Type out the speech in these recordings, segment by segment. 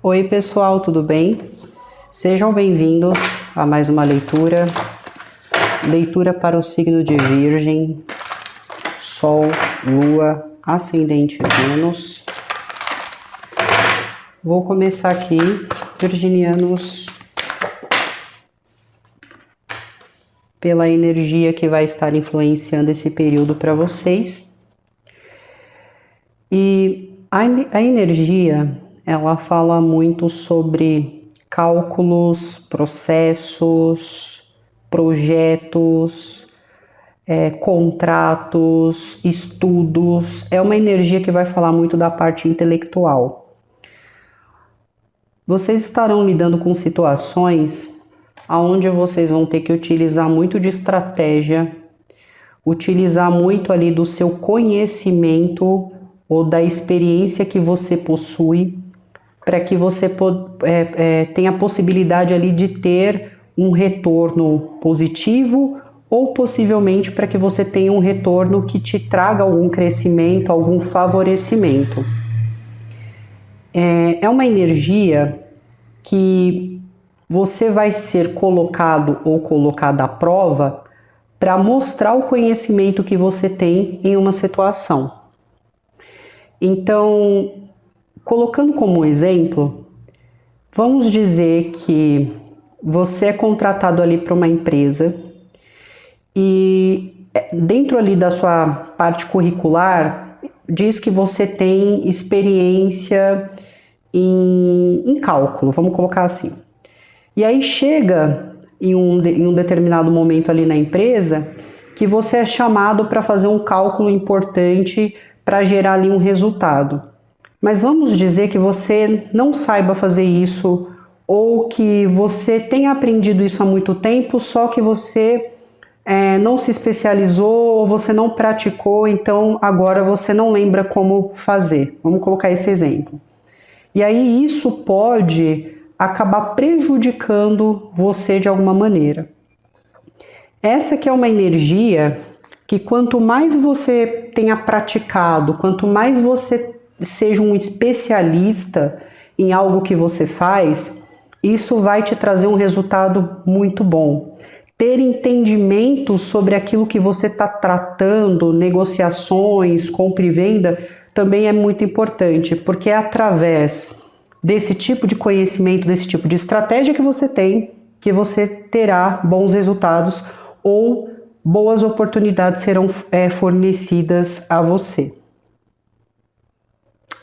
Oi pessoal, tudo bem? Sejam bem-vindos a mais uma leitura para o signo de Virgem, Sol, Lua, Ascendente Vênus. Vou começar aqui, virginianos, pela energia que vai estar influenciando esse período para vocês. E a energia, ela fala muito sobre cálculos, processos, projetos, contratos, estudos. É uma energia que vai falar muito da parte intelectual. Vocês estarão lidando com situações onde vocês vão ter que utilizar muito de estratégia, utilizar muito ali do seu conhecimento ou da experiência que você possui, para que você tenha a possibilidade ali de ter um retorno positivo ou possivelmente para que você tenha um retorno que te traga algum crescimento, algum favorecimento. É uma energia que você vai ser colocado ou colocada à prova para mostrar o conhecimento que você tem em uma situação. Então, colocando como exemplo, vamos dizer que você é contratado ali para uma empresa e dentro ali da sua parte curricular diz que você tem experiência em cálculo, vamos colocar assim. E aí chega em um determinado momento ali na empresa que você é chamado para fazer um cálculo importante para gerar ali um resultado. Mas vamos dizer que você não saiba fazer isso ou que você tenha aprendido isso há muito tempo, só que você não se especializou ou você não praticou, então agora você não lembra como fazer. Vamos colocar esse exemplo. E aí isso pode acabar prejudicando você de alguma maneira. Essa que é uma energia que quanto mais você tenha praticado, quanto mais você seja um especialista em algo que você faz, isso vai te trazer um resultado muito bom. Ter entendimento sobre aquilo que você está tratando, negociações, compra e venda, também é muito importante, porque é através desse tipo de conhecimento, desse tipo de estratégia que você tem, que você terá bons resultados ou boas oportunidades serão fornecidas a você.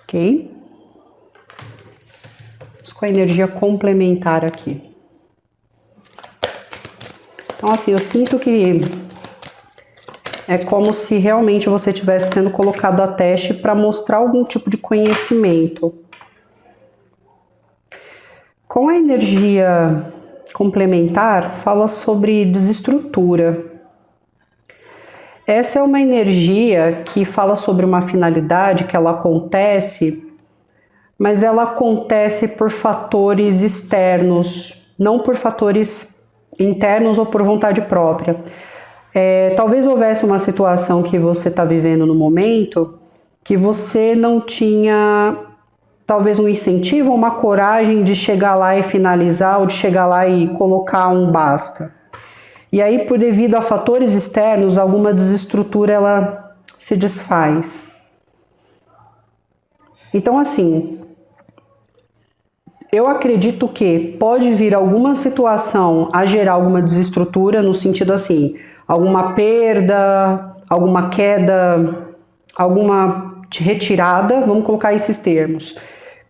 Ok? Vamos com a energia complementar aqui. Então, assim, eu sinto que é como se realmente você estivesse sendo colocado a teste para mostrar algum tipo de conhecimento. Com a energia complementar, fala sobre desestrutura. Essa é uma energia que fala sobre uma finalidade que ela acontece, mas ela acontece por fatores externos, não por fatores internos ou por vontade própria. Talvez houvesse uma situação que você está vivendo no momento que você não tinha talvez um incentivo ou uma coragem de chegar lá e finalizar ou de chegar lá e colocar um basta. E aí, por devido a fatores externos, alguma desestrutura ela se desfaz. Então, assim, eu acredito que pode vir alguma situação a gerar alguma desestrutura, no sentido assim, alguma perda, alguma queda, alguma retirada, vamos colocar esses termos.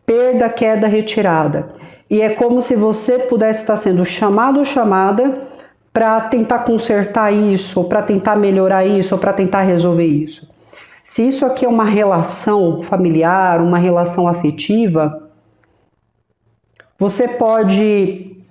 Perda, queda, retirada. E é como se você pudesse estar sendo chamado ou chamada para tentar consertar isso, ou para tentar melhorar isso, ou para tentar resolver isso. Se isso aqui é uma relação familiar, uma relação afetiva, você pode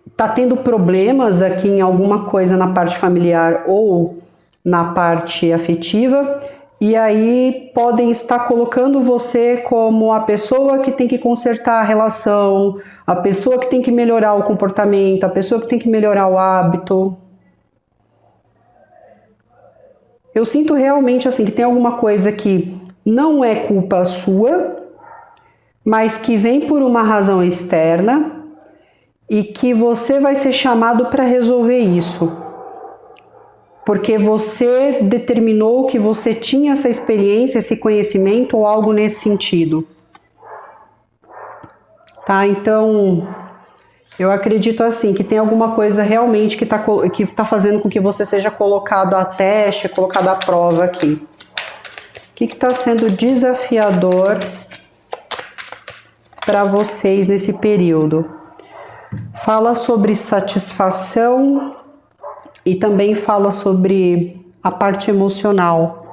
estar tendo problemas aqui em alguma coisa na parte familiar ou na parte afetiva, e aí podem estar colocando você como a pessoa que tem que consertar a relação, a pessoa que tem que melhorar o comportamento, a pessoa que tem que melhorar o hábito. Eu sinto realmente assim que tem alguma coisa que não é culpa sua, mas que vem por uma razão externa e que você vai ser chamado para resolver isso. Porque você determinou que você tinha essa experiência, esse conhecimento ou algo nesse sentido. Tá? Então, eu acredito assim, que tem alguma coisa realmente que tá fazendo com que você seja colocado a teste, colocado à prova aqui. O que está sendo desafiador para vocês nesse período? Fala sobre satisfação e também fala sobre a parte emocional.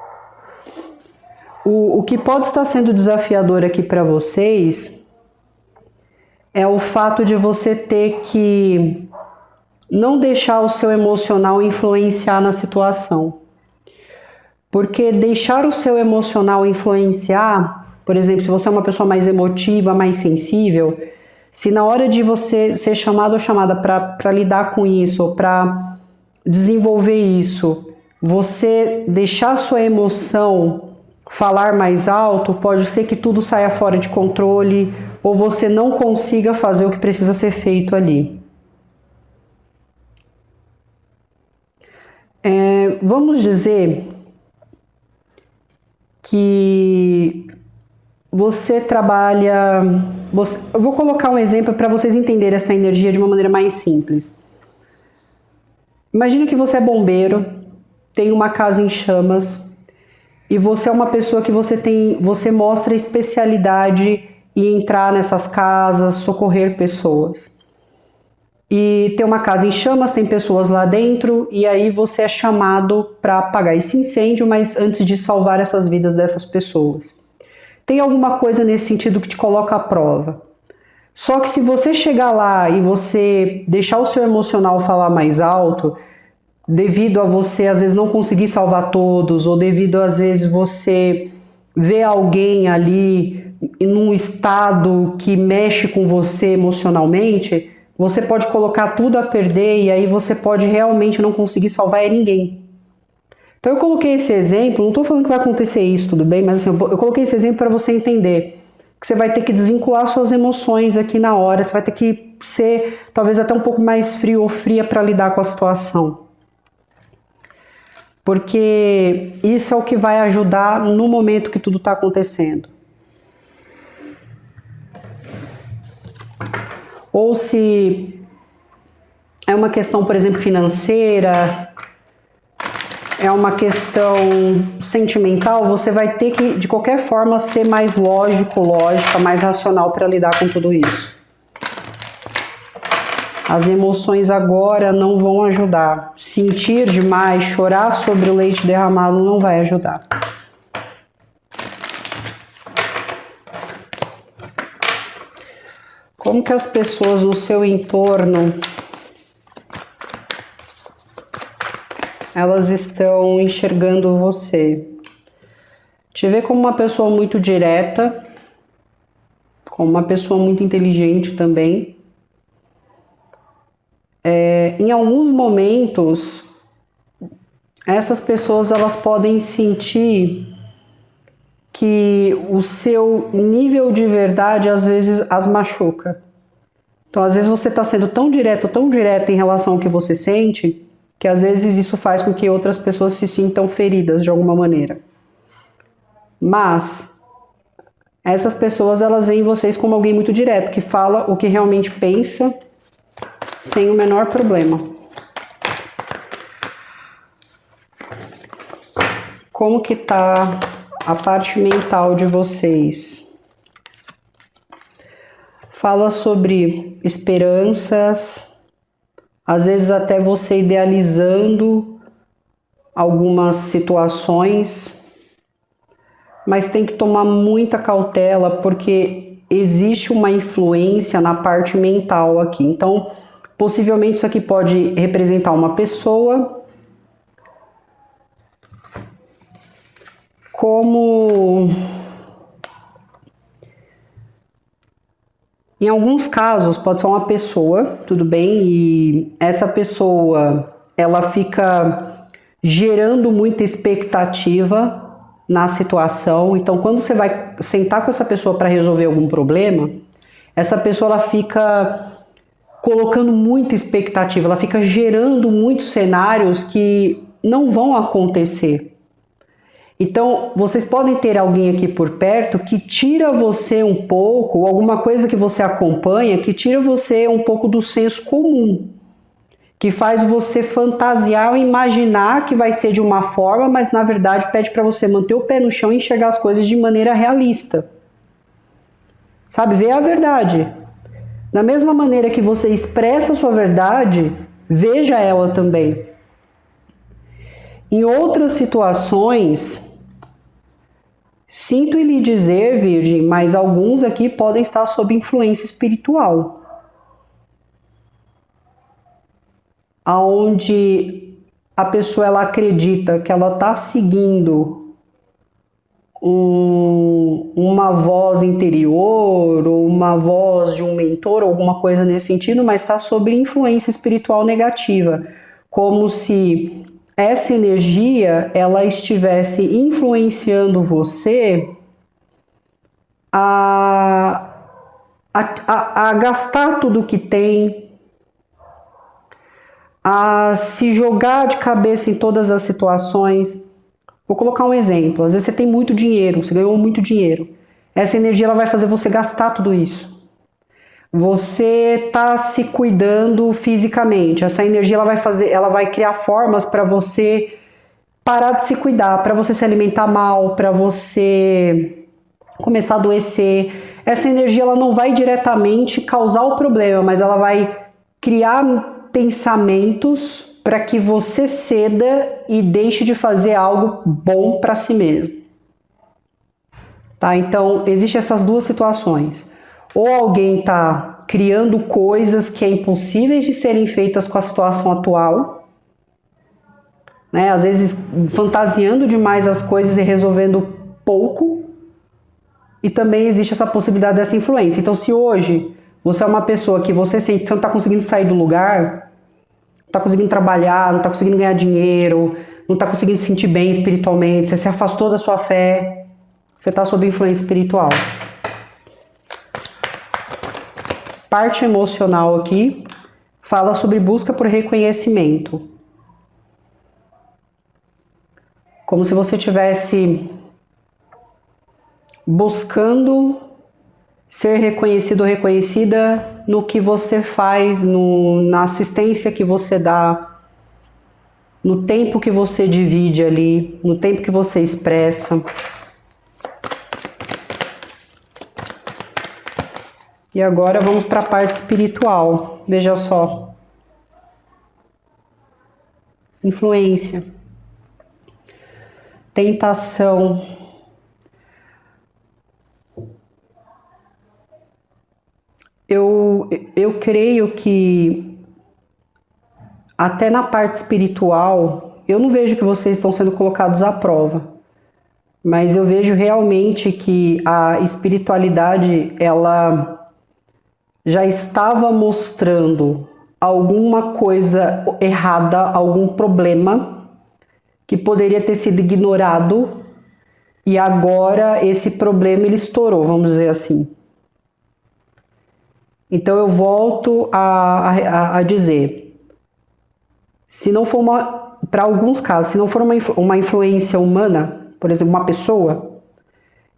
O que pode estar sendo desafiador aqui para vocês é o fato de você ter que não deixar o seu emocional influenciar na situação. Porque deixar o seu emocional influenciar, por exemplo, se você é uma pessoa mais emotiva, mais sensível, se na hora de você ser chamado ou chamada para lidar com isso, ou para desenvolver isso, você deixar a sua emoção falar mais alto, pode ser que tudo saia fora de controle, ou você não consiga fazer o que precisa ser feito ali. Vamos dizer que você trabalha... eu vou colocar um exemplo para vocês entenderem essa energia de uma maneira mais simples. Imagina que você é bombeiro, tem uma casa em chamas e você é uma pessoa que você mostra especialidade em entrar nessas casas, socorrer pessoas. E tem uma casa em chamas, tem pessoas lá dentro e aí você é chamado para apagar esse incêndio, mas antes de salvar essas vidas dessas pessoas. Tem alguma coisa nesse sentido que te coloca à prova. Só que se você chegar lá e você deixar o seu emocional falar mais alto, devido a você às vezes não conseguir salvar todos, ou devido às vezes você ver alguém ali num estado que mexe com você emocionalmente, você pode colocar tudo a perder e aí você pode realmente não conseguir salvar ninguém. Então eu coloquei esse exemplo, não estou falando que vai acontecer isso, tudo bem, mas assim, eu coloquei esse exemplo para você entender que você vai ter que desvincular suas emoções aqui na hora, você vai ter que ser talvez até um pouco mais frio ou fria para lidar com a situação. Porque isso é o que vai ajudar no momento que tudo está acontecendo. Ou se é uma questão, por exemplo, financeira, é uma questão sentimental, você vai ter que, de qualquer forma, ser mais lógica, mais racional para lidar com tudo isso. As emoções agora não vão ajudar. Sentir demais, chorar sobre o leite derramado não vai ajudar. Como que as pessoas no seu entorno elas estão enxergando você? Te vê como uma pessoa muito direta, como uma pessoa muito inteligente também. Em alguns momentos, essas pessoas elas podem sentir que o seu nível de verdade às vezes as machuca. Então, às vezes você está sendo tão direta em relação ao que você sente, que às vezes isso faz com que outras pessoas se sintam feridas de alguma maneira. Mas essas pessoas elas veem vocês como alguém muito direto, que fala o que realmente pensa sem o menor problema. Como que tá a parte mental de vocês? Fala sobre esperanças, às vezes até você idealizando algumas situações, mas tem que tomar muita cautela porque existe uma influência na parte mental aqui. Então, possivelmente isso aqui pode representar uma pessoa, como em alguns casos pode ser uma pessoa, tudo bem, e essa pessoa ela fica gerando muita expectativa na situação. Então, quando você vai sentar com essa pessoa para resolver algum problema, essa pessoa ela fica colocando muita expectativa, ela fica gerando muitos cenários que não vão acontecer. Então, vocês podem ter alguém aqui por perto que tira você um pouco, ou alguma coisa que você acompanha, que tira você um pouco do senso comum, que faz você fantasiar ou imaginar que vai ser de uma forma, mas na verdade pede para você manter o pé no chão e enxergar as coisas de maneira realista. Sabe, ver a verdade. Da mesma maneira que você expressa a sua verdade, veja ela também. Em outras situações, sinto lhe dizer, Virgem, mas alguns aqui podem estar sob influência espiritual. Onde a pessoa ela acredita que ela está seguindo uma voz interior, ou uma voz de um mentor, ou alguma coisa nesse sentido, mas está sob influência espiritual negativa, como se essa energia ela estivesse influenciando você a gastar tudo que tem, a se jogar de cabeça em todas as situações. Vou colocar um exemplo. Às vezes você tem muito dinheiro, você ganhou muito dinheiro. Essa energia ela vai fazer você gastar tudo isso. Você está se cuidando fisicamente. Essa energia ela vai criar formas para você parar de se cuidar, para você se alimentar mal, para você começar a adoecer. Essa energia ela não vai diretamente causar o problema, mas ela vai criar pensamentos para que você ceda e deixe de fazer algo bom para si mesmo. Tá? Então, existem essas duas situações. Ou alguém está criando coisas que é impossíveis de serem feitas com a situação atual, né? Às vezes fantasiando demais as coisas e resolvendo pouco. E também existe essa possibilidade dessa influência. Então, se hoje você é uma pessoa que você sente que você não está conseguindo sair do lugar, não está conseguindo trabalhar, não está conseguindo ganhar dinheiro, não está conseguindo se sentir bem espiritualmente, você se afastou da sua fé, você está sob influência espiritual. Parte emocional aqui fala sobre busca por reconhecimento. Como se você estivesse buscando ser reconhecido ou reconhecida no que você faz, na assistência que você dá, no tempo que você divide ali, no tempo que você expressa. E agora vamos para a parte espiritual. Veja só. Influência. Tentação. Eu creio que até na parte espiritual, eu não vejo que vocês estão sendo colocados à prova. Mas eu vejo realmente que a espiritualidade, ela já estava mostrando alguma coisa errada, algum problema que poderia ter sido ignorado e agora esse problema ele estourou, vamos dizer assim. Então eu volto a dizer, se não for para alguns casos, se não for uma influência humana, por exemplo, uma pessoa,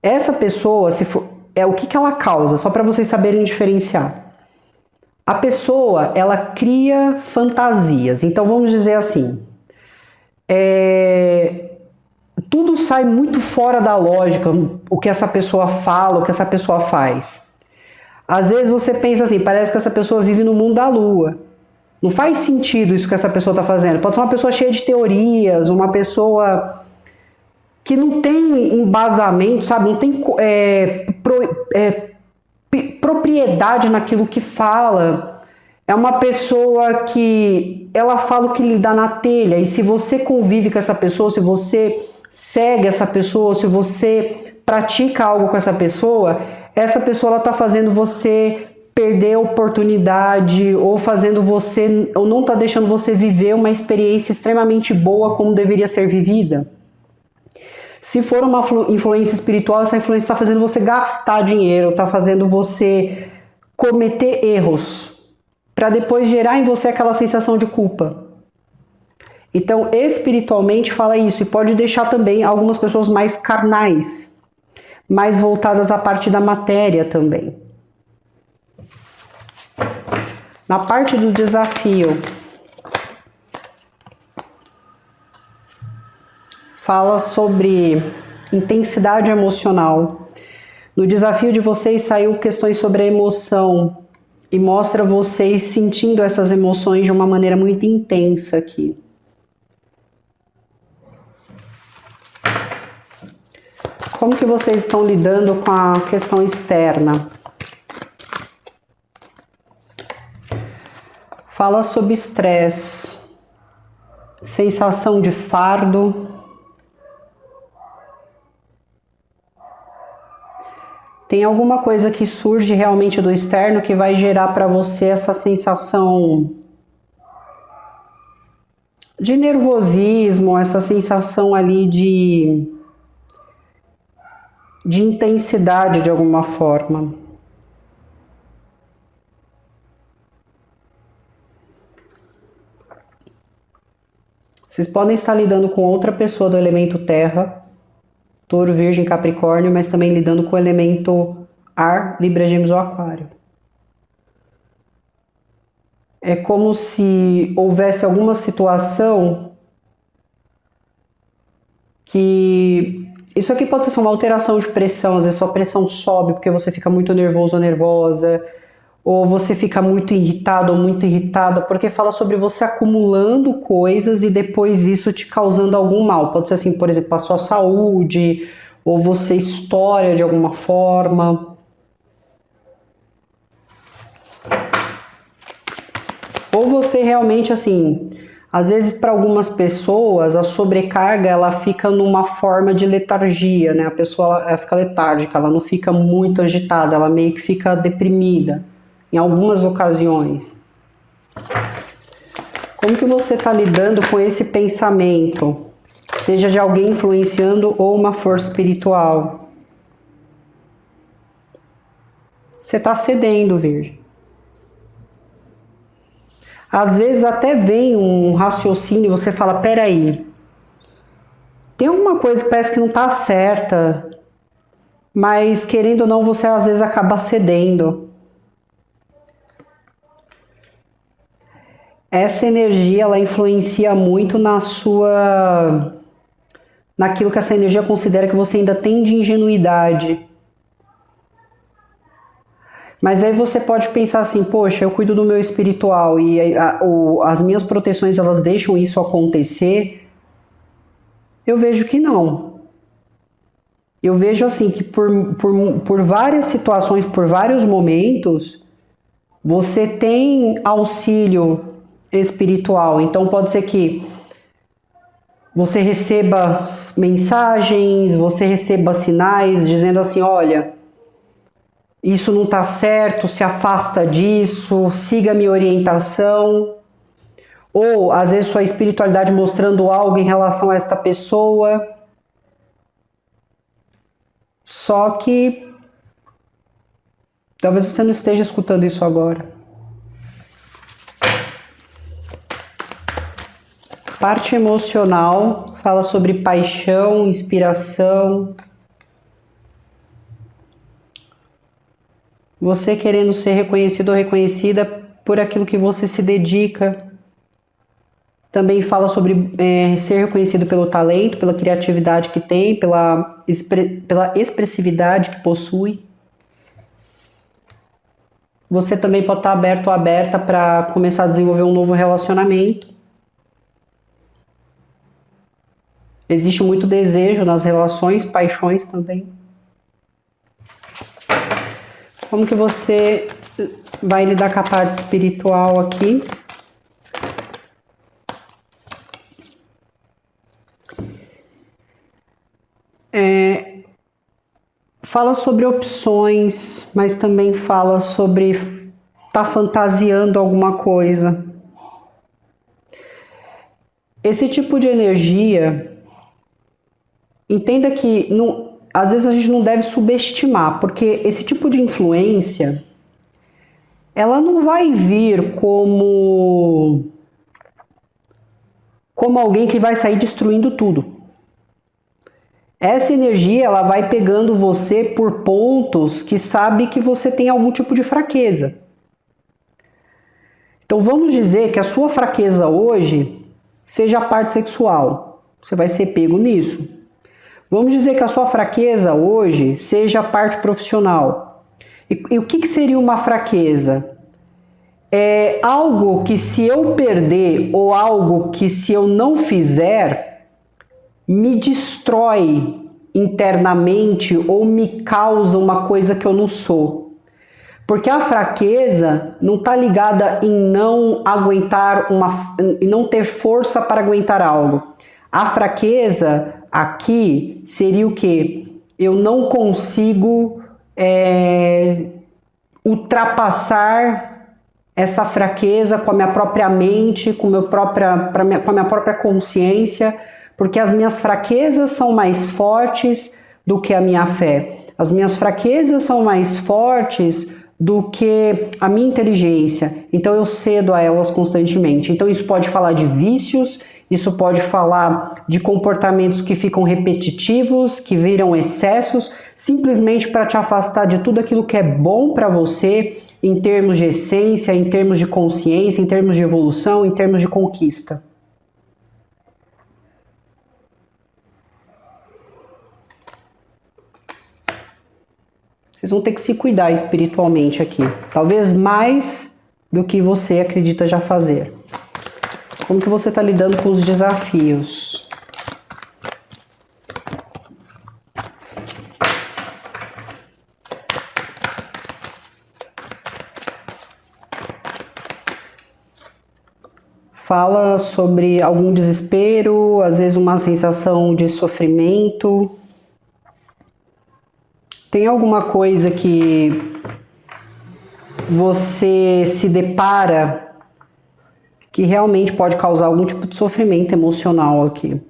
essa pessoa, se for, o que ela causa, só para vocês saberem diferenciar. A pessoa, ela cria fantasias. Então, vamos dizer assim, tudo sai muito fora da lógica, o que essa pessoa fala, o que essa pessoa faz. Às vezes você pensa assim, parece que essa pessoa vive no mundo da lua. Não faz sentido isso que essa pessoa está fazendo. Pode ser uma pessoa cheia de teorias, uma pessoa que não tem embasamento, sabe? Não tem propriedade naquilo que fala. É uma pessoa que ela fala o que lhe dá na telha, e se você convive com essa pessoa, se você segue essa pessoa, se você pratica algo com essa pessoa ela está fazendo você perder a oportunidade, ou fazendo você, ou não está deixando você viver uma experiência extremamente boa como deveria ser vivida. Se for uma influência espiritual, essa influência está fazendo você gastar dinheiro, está fazendo você cometer erros, para depois gerar em você aquela sensação de culpa. Então, espiritualmente fala isso, e pode deixar também algumas pessoas mais carnais, mais voltadas à parte da matéria também. Na parte do desafio, fala sobre intensidade emocional. No desafio de vocês saiu questões sobre a emoção e mostra vocês sentindo essas emoções de uma maneira muito intensa aqui. Como que vocês estão lidando com a questão externa? Fala sobre estresse, sensação de fardo. Tem alguma coisa que surge realmente do externo que vai gerar para você essa sensação de nervosismo, essa sensação ali de intensidade de alguma forma. Vocês podem estar lidando com outra pessoa do elemento terra, Touro, Virgem, Capricórnio, mas também lidando com o elemento ar, Libra, Gêmeos ou Aquário. É como se houvesse alguma situação que... Isso aqui pode ser uma alteração de pressão, às vezes sua pressão sobe porque você fica muito nervoso ou nervosa, ou você fica muito irritado ou muito irritada, porque fala sobre você acumulando coisas e depois isso te causando algum mal. Pode ser assim, por exemplo, a sua saúde, ou você estoura de alguma forma. Ou você realmente, assim, às vezes para algumas pessoas a sobrecarga ela fica numa forma de letargia, né? A pessoa ela fica letárgica, ela não fica muito agitada, ela meio que fica deprimida em algumas ocasiões. Como que você está lidando com esse pensamento? Seja de alguém influenciando ou uma força espiritual. Você está cedendo, Virgem. Às vezes até vem um raciocínio e você fala, peraí, tem alguma coisa que parece que não está certa, mas querendo ou não, você às vezes acaba cedendo. Essa energia, ela influencia muito naquilo que essa energia considera que você ainda tem de ingenuidade. Mas aí você pode pensar assim, poxa, eu cuido do meu espiritual e as minhas proteções, elas deixam isso acontecer? Eu vejo que não. Eu vejo assim que por várias situações, por vários momentos, você tem auxílio espiritual. Então pode ser que você receba mensagens, você receba sinais dizendo assim, olha, isso não está certo, se afasta disso, siga a minha orientação. Ou às vezes sua espiritualidade mostrando algo em relação a esta pessoa. Só que talvez você não esteja escutando isso agora. Parte emocional fala sobre paixão, inspiração. Você querendo ser reconhecido ou reconhecida por aquilo que você se dedica. Também fala sobre ser reconhecido pelo talento, pela criatividade que tem, pela expressividade que possui. Você também pode estar aberto ou aberta para começar a desenvolver um novo relacionamento. Existe muito desejo nas relações, paixões também. Como que você vai lidar com a parte espiritual aqui? Fala sobre opções, mas também fala sobre estar fantasiando alguma coisa. Esse tipo de energia entenda que às vezes a gente não deve subestimar, porque esse tipo de influência, ela não vai vir como alguém que vai sair destruindo tudo. Essa energia, ela vai pegando você por pontos que sabe que você tem algum tipo de fraqueza. Então vamos dizer que a sua fraqueza hoje seja a parte sexual. Você vai ser pego nisso. Vamos dizer que a sua fraqueza hoje seja a parte profissional. E o que seria uma fraqueza? É algo que se eu perder ou algo que se eu não fizer, me destrói internamente ou me causa uma coisa que eu não sou. Porque a fraqueza não está ligada em não aguentar em não ter força para aguentar algo. A fraqueza aqui seria o quê? Eu não consigo ultrapassar essa fraqueza com a minha própria mente, com a minha própria consciência, porque as minhas fraquezas são mais fortes do que a minha fé. As minhas fraquezas são mais fortes do que a minha inteligência. Então eu cedo a elas constantemente. Então isso pode falar de vícios, isso pode falar de comportamentos que ficam repetitivos, que viram excessos, simplesmente para te afastar de tudo aquilo que é bom para você, em termos de essência, em termos de consciência, em termos de evolução, em termos de conquista. Vocês vão ter que se cuidar espiritualmente aqui. Talvez mais do que você acredita já fazer. Como que você está lidando com os desafios? Fala sobre algum desespero, às vezes uma sensação de sofrimento. Tem alguma coisa que você se depara que realmente pode causar algum tipo de sofrimento emocional aqui?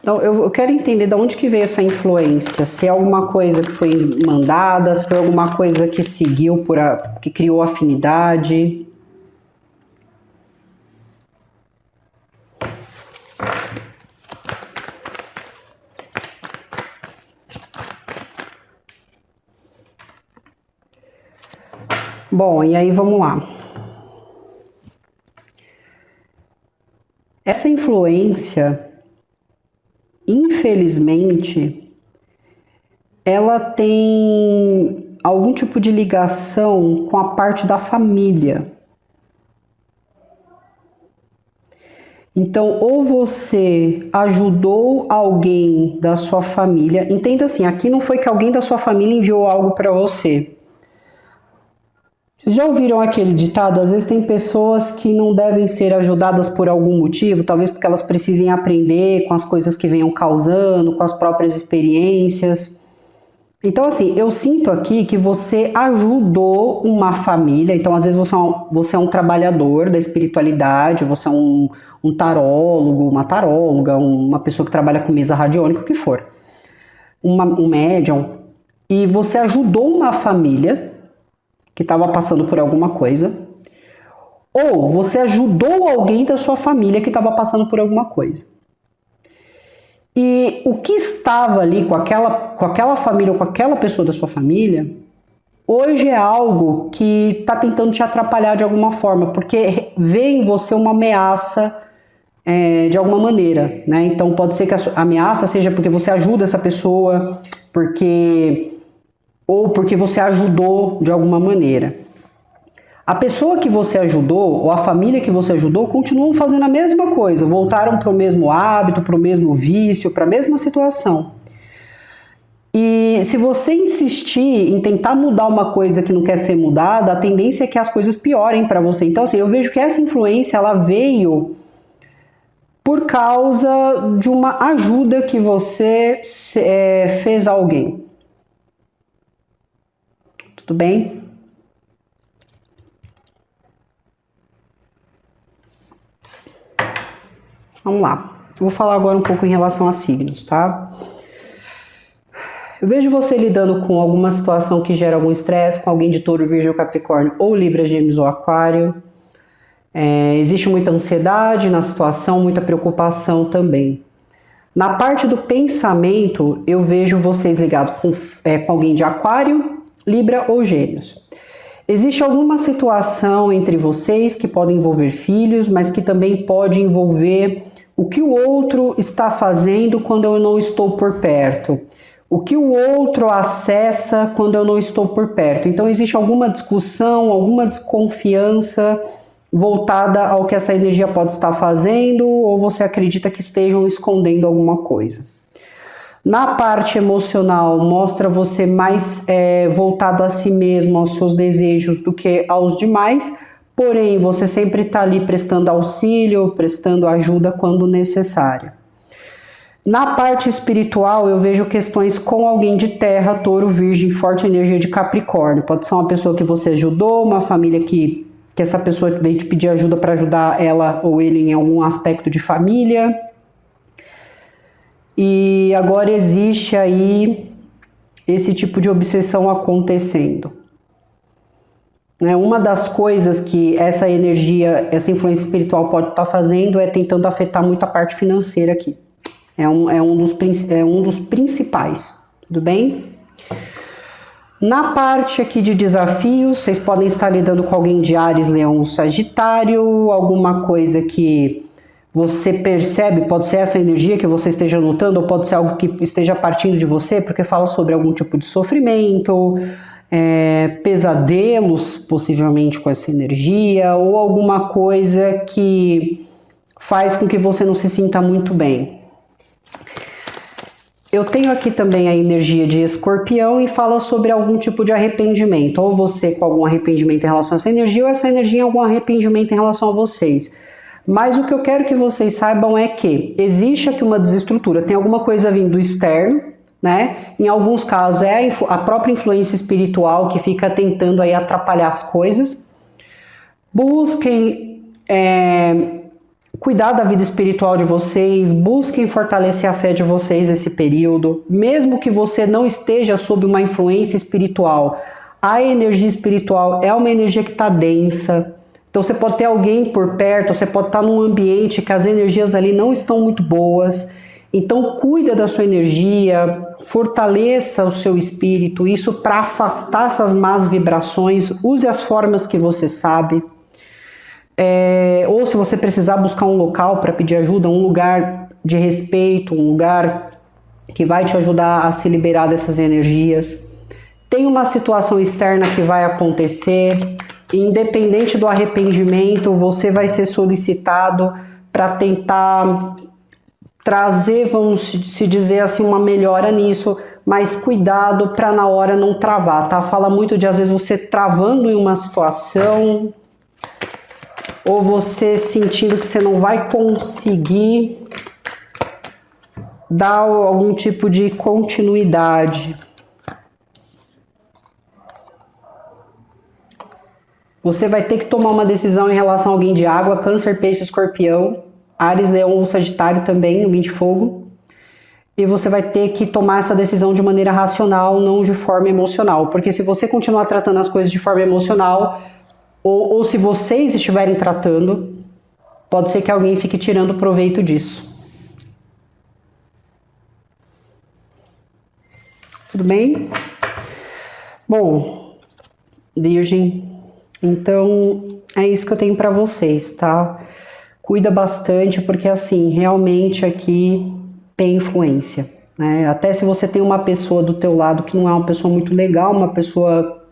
Então, eu quero entender de onde que veio essa influência. Se é alguma coisa que foi mandada, se foi alguma coisa que seguiu, que criou afinidade. Bom, e aí vamos lá. Essa influência, infelizmente, ela tem algum tipo de ligação com a parte da família. Então, ou você ajudou alguém da sua família, entenda assim, aqui não foi que alguém da sua família enviou algo para você. Vocês já ouviram aquele ditado? Às vezes tem pessoas que não devem ser ajudadas por algum motivo, talvez porque elas precisem aprender com as coisas que venham causando, com as próprias experiências. Então, assim, eu sinto aqui que você ajudou uma família. Então, às vezes você é um trabalhador da espiritualidade, você é um tarólogo, uma taróloga, uma pessoa que trabalha com mesa radiônica, o que for. Um médium. E você ajudou uma família que estava passando por alguma coisa, ou você ajudou alguém da sua família que estava passando por alguma coisa. E o que estava ali com aquela família ou com aquela pessoa da sua família, hoje é algo que está tentando te atrapalhar de alguma forma, porque vê em você uma ameaça de alguma maneira, né? Então pode ser que a ameaça seja porque você ajuda essa pessoa, ou porque você ajudou de alguma maneira. A pessoa que você ajudou, ou a família que você ajudou, continuam fazendo a mesma coisa, voltaram para o mesmo hábito, para o mesmo vício, para a mesma situação. E se você insistir em tentar mudar uma coisa que não quer ser mudada, a tendência é que as coisas piorem para você. Então, assim, eu vejo que essa influência, ela veio por causa de uma ajuda que você fez a alguém. Tudo bem? Vamos lá. Eu vou falar agora um pouco em relação a signos, tá? Eu vejo você lidando com alguma situação que gera algum estresse, com alguém de Touro, Virgem, Capricórnio ou Libra, Gêmeos ou Aquário. Existe muita ansiedade na situação, muita preocupação também. Na parte do pensamento, eu vejo vocês ligados com alguém de Aquário, Libra ou Gêmeos. Existe alguma situação entre vocês que pode envolver filhos, mas que também pode envolver o que o outro está fazendo quando eu não estou por perto. O que o outro acessa quando eu não estou por perto. Então existe alguma discussão, alguma desconfiança voltada ao que essa energia pode estar fazendo, ou você acredita que estejam escondendo alguma coisa. Na parte emocional, mostra você mais voltado a si mesmo, aos seus desejos, do que aos demais, porém você sempre está ali prestando auxílio, prestando ajuda quando necessário. Na parte espiritual, eu vejo questões com alguém de terra, Touro, Virgem, forte energia de Capricórnio. Pode ser uma pessoa que você ajudou, uma família que essa pessoa veio te pedir ajuda para ajudar ela ou ele em algum aspecto de família. E agora existe aí esse tipo de obsessão acontecendo. Uma das coisas que essa energia, essa influência espiritual pode estar fazendo é tentando afetar muito a parte financeira aqui. É um dos principais, tudo bem? Na parte aqui de desafios, vocês podem estar lidando com alguém de Áries, Leão ou Sagitário, alguma coisa que você percebe, pode ser essa energia que você esteja notando, ou pode ser algo que esteja partindo de você, porque fala sobre algum tipo de sofrimento, pesadelos, possivelmente com essa energia, ou alguma coisa que faz com que você não se sinta muito bem. Eu tenho aqui também a energia de Escorpião e fala sobre algum tipo de arrependimento. Ou você com algum arrependimento em relação a essa energia, ou essa energia em algum arrependimento em relação a vocês. Mas o que eu quero que vocês saibam é que existe aqui uma desestrutura. Tem alguma coisa vindo do externo, né? Em alguns casos é a própria influência espiritual que fica tentando aí atrapalhar as coisas. Busquem cuidar da vida espiritual de vocês, busquem fortalecer a fé de vocês nesse período, mesmo que você não esteja sob uma influência espiritual, a energia espiritual é uma energia que está densa, então você pode ter alguém por perto, você pode estar num ambiente que as energias ali não estão muito boas, então cuida da sua energia, fortaleça o seu espírito, isso para afastar essas más vibrações, use as formas que você sabe. Ou se você precisar buscar um local para pedir ajuda, um lugar de respeito, um lugar que vai te ajudar a se liberar dessas energias. Tem uma situação externa que vai acontecer, independente do arrependimento, você vai ser solicitado para tentar trazer, vamos se dizer assim, uma melhora nisso, mas cuidado para na hora não travar, tá? Fala muito de às vezes você travando em uma situação, ou você sentindo que você não vai conseguir dar algum tipo de continuidade. Você vai ter que tomar uma decisão em relação a alguém de água, Câncer, Peixe, Escorpião, Áries, Leão ou Sagitário também, alguém de fogo. E você vai ter que tomar essa decisão de maneira racional, não de forma emocional. Porque se você continuar tratando as coisas de forma emocional, ou se vocês estiverem tratando, pode ser que alguém fique tirando proveito disso. Tudo bem? Bom, Virgem, então é isso que eu tenho para vocês, tá? Cuida bastante, porque assim, realmente aqui tem influência, né? Até se você tem uma pessoa do teu lado que não é uma pessoa muito legal, uma pessoa...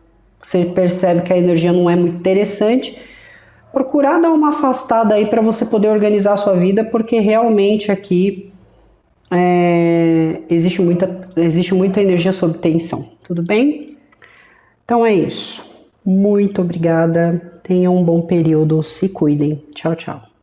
você percebe que a energia não é muito interessante, procurar dar uma afastada aí para você poder organizar a sua vida, porque realmente aqui existe muita energia sob tensão, tudo bem? Então é isso. Muito obrigada, tenham um bom período, se cuidem. Tchau, tchau.